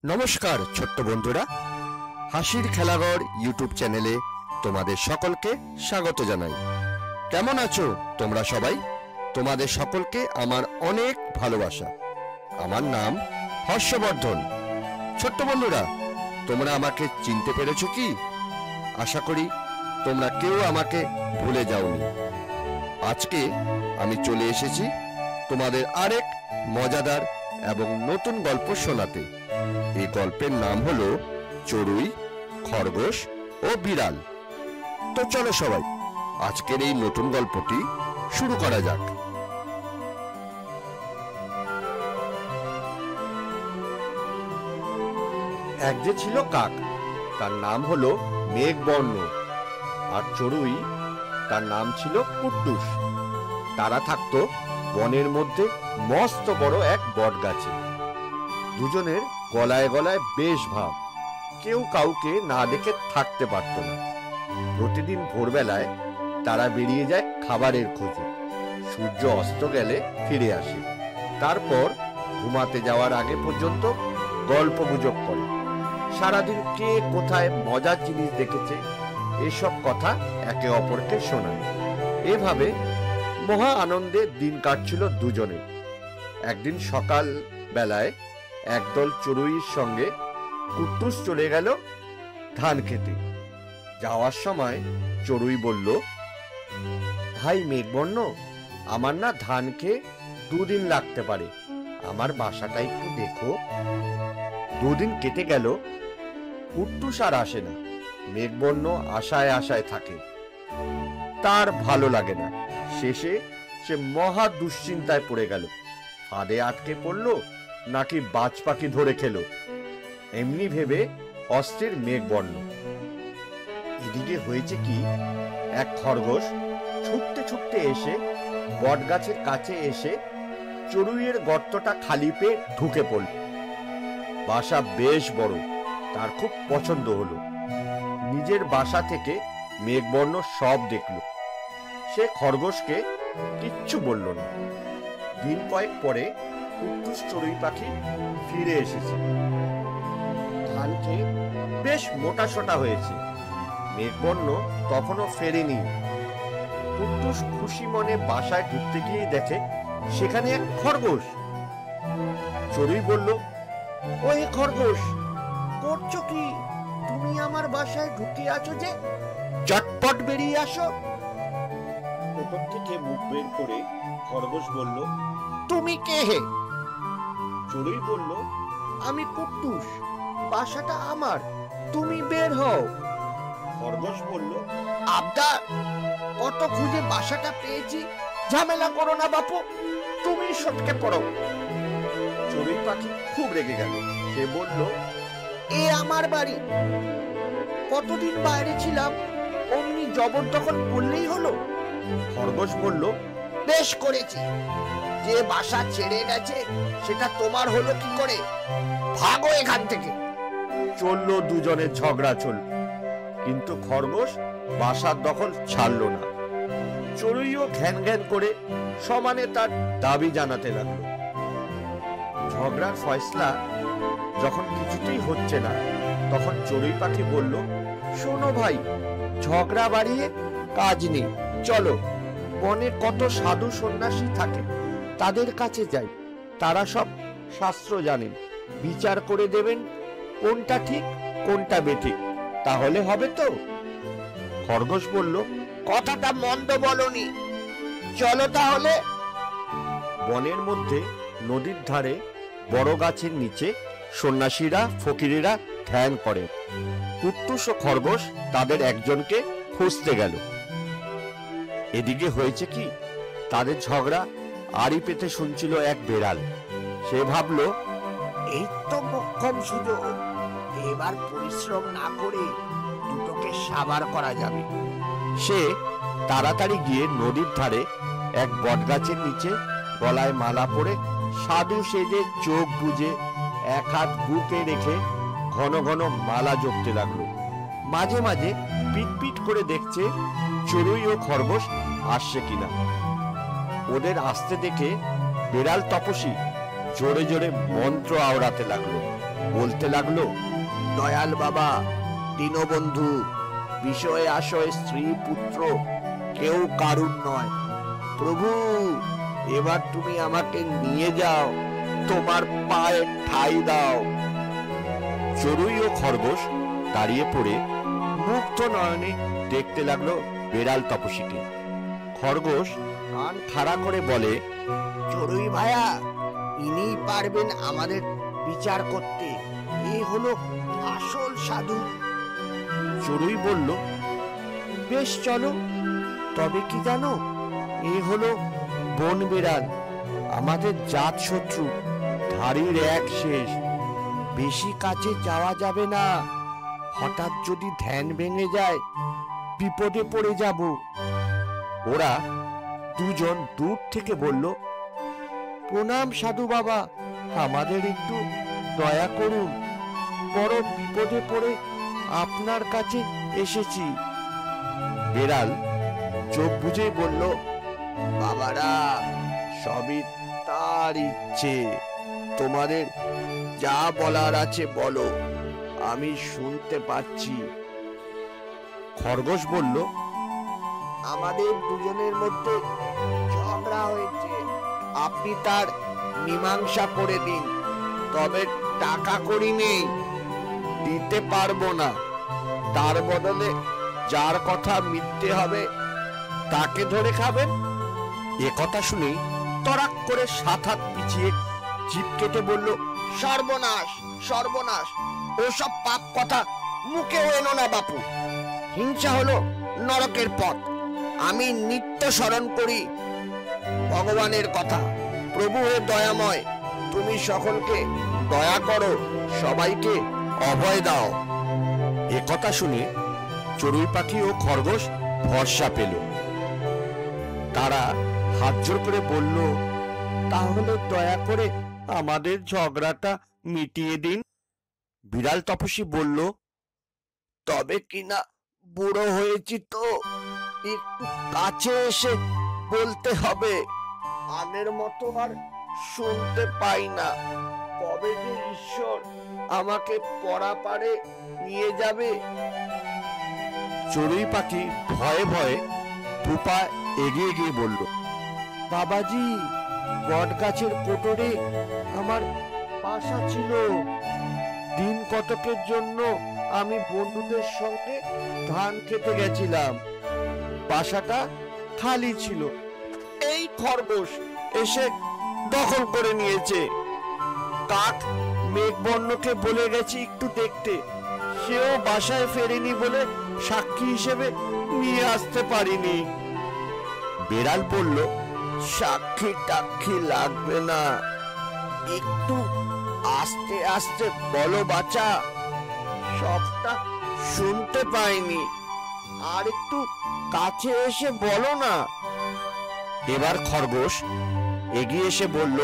নমস্কার ছোট্ট বন্ধুরা, হাসির খেলাঘর ইউটিউব চ্যানেলে তোমাদের সকলকে স্বাগত জানাই। কেমন আছো তোমরা সবাই? তোমাদের সকলকে আমার অনেক ভালোবাসা। আমার নাম হর্ষবর্ধন। ছোট্ট বন্ধুরা, তোমরা আমাকে চিনতে পেরেছো কি? আশা করি তোমরা কেউ আমাকে ভুলে যাওনি। আজকে আমি চলে এসেছি তোমাদের আরেক মজাদার এবং নতুন গল্প শোনাতে। এই গল্পের নাম হলো চড়ুই, খরগোশ ও বিড়াল। তো চলো সবাই আজকের এই নতুন গল্পটি শুরু করা যাক। এক যে ছিল কাক, তার নাম হলো মেঘবর্ণ, আর চড়ুই তার নাম ছিল কুট্টুস। তারা থাকতো বনের মধ্যে মস্ত বড় এক বট গাছে। দুজনের গলায় গলায় বেশ ভাব, কেউ কাউকে না দেখে থাকতে পারত না। প্রতিদিন ভোরবেলায় তারা বেরিয়ে যায় খাবারের খোঁজে। সূর্য অস্ত গেলে ফিরে আসে। তারপর ঘুমাতে যাওয়ার আগে পর্যন্ত গল্প গুজব করে। সারাদিন কে কোথায় মজার জিনিস দেখেছে এসব কথা একে অপরকে শোনায়। এভাবে মহা আনন্দে দিন কাটছিল দুজনে। একদিন সকাল বেলায় একদল চড়ুইয়ের সঙ্গে কুট্টুস চলে গেল ধান খেতে। যাওয়ার সময় চড়ুই বলল, ভাই মেঘবর্ণ, আমার না ধান খেয়ে 2 দিন লাগতে পারে, আমার বাসাটা একটু দেখো। 2 দিন কেটে গেল, কুট্টুস আর আসে না। মেঘবর্ণ আশায় আশায় থাকে, তার ভালো লাগে না। শেষে সে মহা দুশ্চিন্তায় পড়ে গেল। ফাঁদে আটকে পড়লো নাকি বাজ পাখি ধরে খেলো, এমনি ভেবে অস্থির মেঘবর্ণ। এদিকে হয়েছে কি, এক খরগোশ ছুটতে ছুটতে এসে বট গাছের কাছে এসে চড়ুইয়ের গর্তটা খালি পেয়ে ঢুকে পড়ল। বাসা বেশ বড়, তার খুব পছন্দ হলো। নিজের বাসা থেকে মেঘবর্ণ সব দেখল। সে খরগোশকে কিচ্ছু বলল না। দিন কয়েক পরে কুট্টুস চড়ুই পাখি ফিরে এসেছে। ধান খেয়ে বেশ মোটা সোটা হয়েছে। মেঘবর্ণ তখনও ফেরেনি। কুট্টুস খুশি মনে বাসায় ঢুকতে গিয়ে দেখে সেখানে এক খরগোশ। চড়ুই বলল, ওই খরগোশ, করছো কি? তুমি আমার বাসায় ঢুকে আছো যে, চটপট বেরিয়ে আসো। ভেতর থেকে মুখ বের করে খরগোশ বলল, তুমি কে হে? চড়ুই বলল, আমি কুট্টুস, বাসাটা আমার, তুমি বের হও। খরগোশ বলল, আবদার, কত খুঁজে বাসাটা পেয়েছি, ঝামেলা করো না বাপু, তুমি সটকে পড়ো। চড়ুই পাখি খুব রেগে গেল। সে বলল, এ আমার বাড়ি, কতদিন বাইরে ছিলাম, অমনি জবরদখল করলেই হলো। খরগোশ বলল, বেশ করেছি, যে বাসা ছেড়ে গেছে সেটা তোমার হলো কি করে, ভাগো এখান থেকে। চললো দুজনের ঝগড়া চলল, কিন্তু খরগোশ বাসার দখল ছাড়লো না। চড়ুইও ঘ্যান ঘ্যান করে সমানে তার দাবি জানাতে লাগলো। ঝগড়ার ফয়সলা যখন কিছুতেই হচ্ছে না, তখন চড়ুই পাখি বলল, শোনো ভাই, ঝগড়া বাড়িয়ে কাজ নেই, চলো বনে কত সাধু সন্ন্যাসী থাকে, তাদের কাছে যাই, তারা সব শাস্ত্র জানেন, বিচার করে দেবেন কোনটা ঠিক কোনটা বেঠিক, তাহলে হবে তো। খরগোশ বলল, কথাটা মন্দ বলনি, চলো তাহলে। বনের মধ্যে নদীর ধারে বড় গাছের নিচে সন্ন্যাসীরা ফকিরেরা ধ্যান করে। কুট্টুস ও খরগোশ তাদের একজনকে খুঁজতে গেল। এদিকে হয়েছে কি, তাদের ঝগড়া আড়ি পেতে শুনছিল এক বেড়াল। সে ভাবল, এই তো মোক্ষম সুযোগ, এবার পরিশ্রম না করে দুটোকে সাবার করা যাবে। সে তাড়াতাড়ি গিয়ে নদীর ধারে এক বটগাছের নিচে গলায় মালা পরে সাধু সেজে চোখ বুজে এক হাত বুকে রেখে ঘন ঘন মালা জপতে লাগলো। মাঝে মাঝে পিট পিট করে দেখছে চড়ুই ও খরগোশ আসছে কিনা। ওদের আসতে দেখে বেড়াল তপস্বী জোরে জোরে মন্ত্র আওড়াতে লাগলো। বলতে লাগলো, দয়াল বাবা, দীনবন্ধু, বিষয়ে আশয় স্ত্রী পুত্র কেউ কারুর নয়। প্রভু, এবার তুমি আমাকে নিয়ে যাও, তোমার পায়ে ঠাঁই দাও। চড়ুই ও খরগোশ দাঁড়িয়ে পড়ে মুগ্ধ নয়নে দেখতে লাগলো বেড়াল তপস্বীকে। খরগোশ কান খাড়া করে বলে, চড়ুই ভাইয়া, ইনিই পারবেন আমাদের বিচার করতে। এ হলো আসল সাধু। চড়ুই বলল, বেশ চলো। তবে কি জানো, এ হলো বন বেড়াল, আমাদের জাত শত্রু, ধাড়ির এক শেষ। বেশি কাছে যাওয়া যাবে না, হঠাৎ যদি ধ্যান ভেঙে যায় বিপদে পড়ে যাব। ওরা দুজন দূর থেকে বলল, প্রণাম সাধু বাবা, আমাদের একটু দয়া করুন, বড় বিপদে পড়ে আপনার কাছে এসেছি। বেড়াল চোখ বুজে বলল, বাবারা, সবই তার ইচ্ছে। তোমাদের যা বলার আছে বলো, আমি শুনতে পাচ্ছি। খরগোশ বলল, আমাদের দুজনের মধ্যে ঝগড়া হয়েছে, আপনি তার মীমাংসা করে দিন। তবে টাকা কড়ি নেই, দিতে পারবো না। তার বদলে যার কথা মিথ্যে হবে তাকে ধরে খাবেন। এ কথা শুনেই তড়াক করে 7 হাত পিছিয়ে জিভ কেটে বলল, সর্বনাশ, সর্বনাশ! ওসব পাপ কথা মুখেও এনো না বাপু। হিংসা হলো নরকের পথ। আমি নিত্য স্মরণ করি ভগবানের কথা। প্রভু হে দয়াময়, তুমি সকলকে দয়া করো, সবাইকে অভয় দাও। এ কথা শুনে চড়ুই পাখি ও খরগোশ ভরসা পেল। তারা হাত জোর করে বলল, তাহলে দয়া করে আমাদের ঝগড়াটা মিটিয়ে দিন। বিড়াল তপস্বী বলল, তবে কিনা বুড়ো হয়েছি তো, একটু কাছে এসে বলতে হবে। আগের মতো আর শুনতে পাই না। কবে যে ঈশ্বর আমাকে পরাপারে নিয়ে যাবে। চড়ুই পাখি ভয়ে ভয়ে দুপা এগিয়ে গিয়ে বলল, বাবাজি, বট গাছের কোটরে আমার বাসা ছিল। দিন কতকের জন্য আমি বন্ধুদের সঙ্গে ধান খেতে গেছিলাম, বাসাটা খালি ছিল। এই খরগোশ এসে দখল করে নিয়েছে। কাক মেঘবর্ণকে বলে গেছি একটু দেখতে, সেও বাসায় ফেরেনি বলে সাক্ষী হিসেবে নিয়ে আসতে পারিনি। বেড়াল বলল, সাক্ষী টাক্ষী লাগবে না, একটু আস্তে আস্তে বলো বাছা, সবটা শুনতে পাইনি। আর একটু কাছে এসে বলো না। এবার খরগোশ এগিয়ে এসে বলল,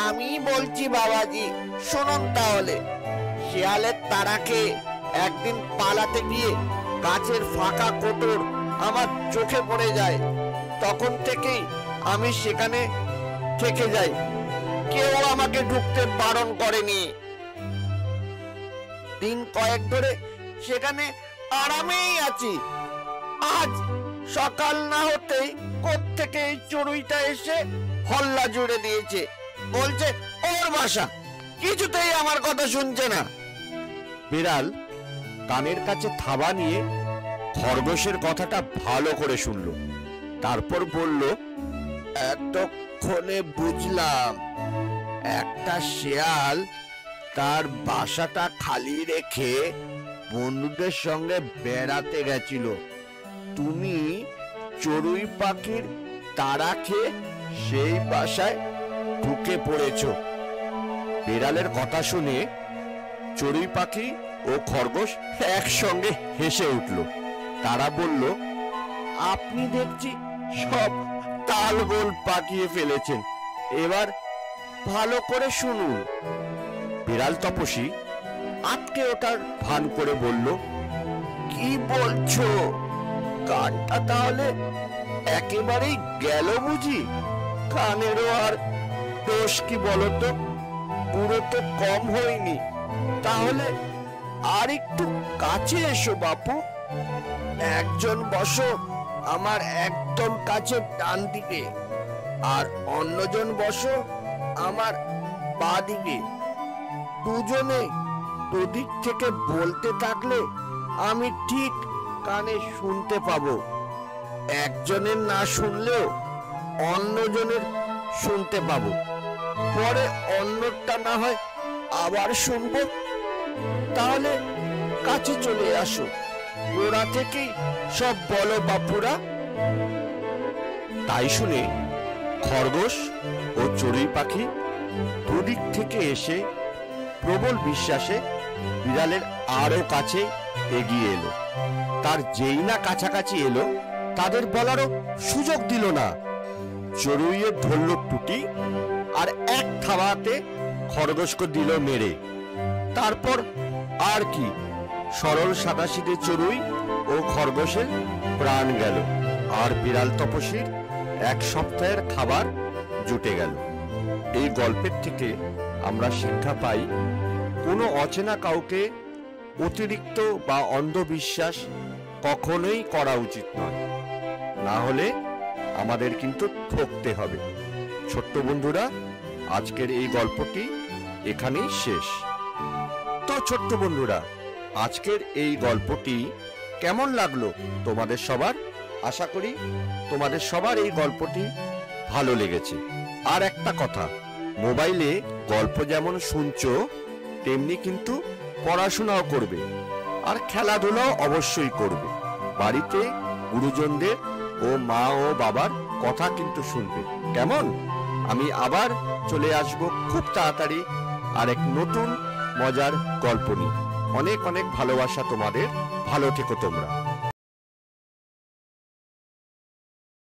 আমি বলছি বাবাজি, শুনুন তাহলে। শিয়ালের তাড়া খেয়ে একদিন পালাতে গিয়ে গাছের ফাঁকা কোটর আমার চোখে পড়ে যায়। তখন থেকেই আমি সেখানে থেকে যাই, কেউ আমাকে ঢুকতে বারণ করেনি। দিন কয়েক ধরে সেখানে আরামেই আছি। আজ সকাল না হতেই কোত্থেকে এই চড়ুইটা এসে হল্লা জুড়ে দিয়েছে, বলছে ওর বাসা। কিছুতেই আমার কথা শুনছে না। বিড়াল কানের কাছে থাবা নিয়ে খরগোশের কথাটা ভালো করে শুনল, তারপর বলল, এতক্ষণে বুঝলাম, একটা শেয়াল তার বাসাটা খালি রেখে বন্ধুদের সঙ্গে বেড়াতে গেছিল। তুমি চড়ুই পাখির তাড়া খেয়ে সেই বাসায় ঢুকে পড়েছ। বিড়ালের কথা শুনে চড়ুই পাখি ও খরগোশ একসঙ্গে হেসে উঠল। তারা বলল, আপনি দেখছি সব তালগোল পাকিয়ে ফেলেছেন, এবার ভালো করে শুনুন। বিড়াল তপস্বী আটকে ওঠার ভান করে বলল, কি বলছো? কানটা তাহলে একেবারেই গেল বুঝি? কানেরও আর দোষ কি বলতো? বুড়ো তো কম হয়নি, তাহলে আর একটু কাছে এসো বাপু। একজন বসো আমার একদম কাছে ডান দিকে, আর অন্যজন বসো আমার বাঁ দিকে। দুজনে দুদিক থেকে বলতে থাকলে আমি ঠিক কানে শুনতে পাবো। একজনের না শুনলেও অন্যজনের শুনতে পাবো। পরে অন্যটা না হয় আবার শুনবো। তাহলে কাছে চলে আসো, ওরা থেকেই সব বলো বাপুরা। তাই শুনে খরগোশ ও চড়ুই পাখি দুদিক থেকে এসে প্রবল বিশ্বাসে বিড়ালের আরো কাছে এগিয়ে এলো। তার যেই না কাছাকাছি এলো, তাদের বলারও সুযোগ দিল না। চড়ুইয়ে ধরল টুটি আর এক থাবাতে খরগোশকে দিল মেরে। তারপর আর কি, সরল সাদাসিধে চড়ুই ও খরগোশের প্রাণ গেল, আর বিড়াল তপস্বীর এক সপ্তাহের খাবার জুটে গেল। এই গল্পের থেকে আমরা শিক্ষা পাই, কোনো অচেনা কাউকে অতিরিক্ত বা অন্ধবিশ্বাস কখনোই করা উচিত নয়, না হলে আমাদের কিন্তু ঠকতে হবে। ছোট্ট বন্ধুরা, আজকের এই গল্পটি এখানেই শেষ। তো ছোট্ট বন্ধুরা, আজকের এই গল্পটি কেমন লাগলো তোমাদের সবার? আশা করি তোমাদের সবার এই গল্পটি ভালো লেগেছে। আর একটা কথা, মোবাইলে গল্প যেমন শুনছো, তেমনি কিন্তু পড়াশোনাও করবে, আর খেলাধুলাও অবশ্যই করবে। বাড়িতে গুরুজনদের ও মা ও বাবার কথা কিন্তু শুনবে, কেমন? আমি আবার চলে আসব খুব তাড়াতাড়ি আর এক নতুন মজার গল্প নিয়ে। অনেক অনেক ভালোবাসা তোমাদের। ভালো থেকো তোমরা।